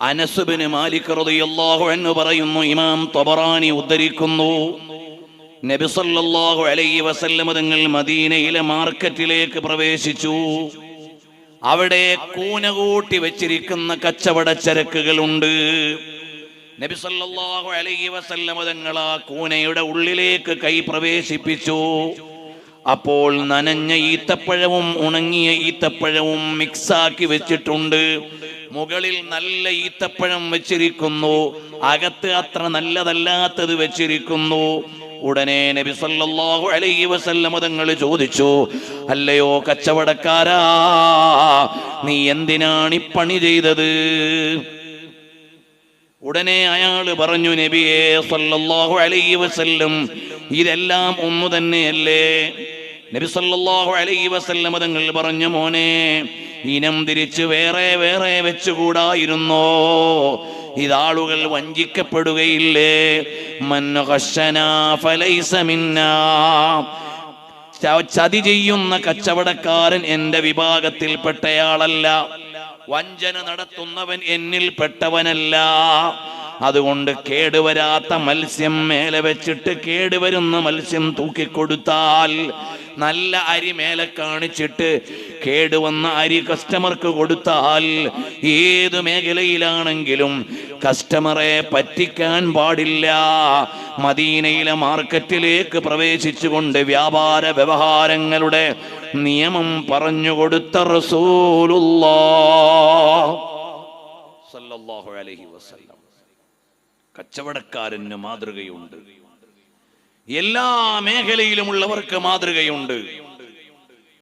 Anas bin Malik റളിയല്ലാഹു അൻഹു പറയുന്നു, ഇമാം തബറാനി ഉദ്ധരിക്കുന്നു, നബി സല്ലല്ലാഹു അലൈഹി വസല്ലം തങ്ങൾ മദീനയിലെ മാർക്കറ്റിലേക്ക് പ്രവേശിച്ചു. അവിടെ കൂന കൂട്ടി വെച്ചിരിക്കുന്ന കച്ചവട ചരക്കുകളുണ്ട്. നബി സല്ലല്ലാഹു അലൈഹി വസല്ലം തങ്ങൾ ആ കൂനയുടെ ഉള്ളിലേക്ക് കൈ പ്രവേശിപ്പിച്ചു. അപ്പോൾ നനഞ്ഞ ഈത്തപ്പഴവും ഉണങ്ങിയ ഈത്തപ്പഴവും മിക്സാക്കി വെച്ചിട്ടുണ്ട്. മുകളിൽ നല്ല ഈത്തപ്പഴം വെച്ചിരിക്കുന്നു, അകത്ത് അത്ര നല്ലതല്ലാത്തത് വെച്ചിരിക്കുന്നു. ഉടനെ നബി സല്ലല്ലാഹു അലൈഹി വസല്ലം തങ്ങൾ ചോദിച്ചു, അല്ലയോ കച്ചവടക്കാരാ, നീ എന്തിനാണ് ഈ പണി ചെയ്തത്? ഉടനെ അയാൾ പറഞ്ഞു, നബിയേ സല്ലല്ലാഹു അലൈഹി വസല്ലം, ഇതെല്ലാം ഒന്നു തന്നെയല്ലേ? നബി സല്ലല്ലാഹു അലൈഹി വസല്ലം തങ്ങൾ പറഞ്ഞു, മോനെ, ഇനം തിരിച്ച് വേറെ വേറെ വെച്ചുകൂടായിരുന്നോ? ഇതാളുകൾ വഞ്ചിക്കപ്പെടുകയില്ലേ? മൻ ഖശനാ ഫലൈസ മിന്നാ, ചതി ചെയ്യുന്ന കച്ചവടക്കാരൻ എന്റെ വിഭാഗത്തിൽപ്പെട്ടയാളല്ല, വഞ്ചന നടത്തുന്നവൻ എന്നിൽ പെട്ടവനല്ല. അതുകൊണ്ട് കേടുവരാത്ത മത്സ്യം മേലെ വെച്ചിട്ട് കേടുവരുന്ന മത്സ്യം തൂക്കിക്കൊടുത്താൽ, നല്ല അരി മേലെ കാണിച്ചിട്ട് കേടുവന്ന അരി കസ്റ്റമർക്ക് കൊടുത്താൽ, ഏതു മേഖലയിലാണെങ്കിലും കസ്റ്റമറെ പറ്റിക്കാൻ പാടില്ല. മദീനയിലെ മാർക്കറ്റിലേക്ക് പ്രവേശിച്ചുകൊണ്ട് വ്യാപാര വ്യവഹാരങ്ങളുടെ നിയമം പറഞ്ഞുകൊടുത്ത റസൂലുള്ളാഹ് സ്വല്ലല്ലാഹു അലൈഹി വസല്ലം. കച്ചവടക്കാരന് മാതൃകയുണ്ട്, എല്ലാ മേഖലയിലുമുള്ളവർക്ക് മാതൃകയുണ്ട്.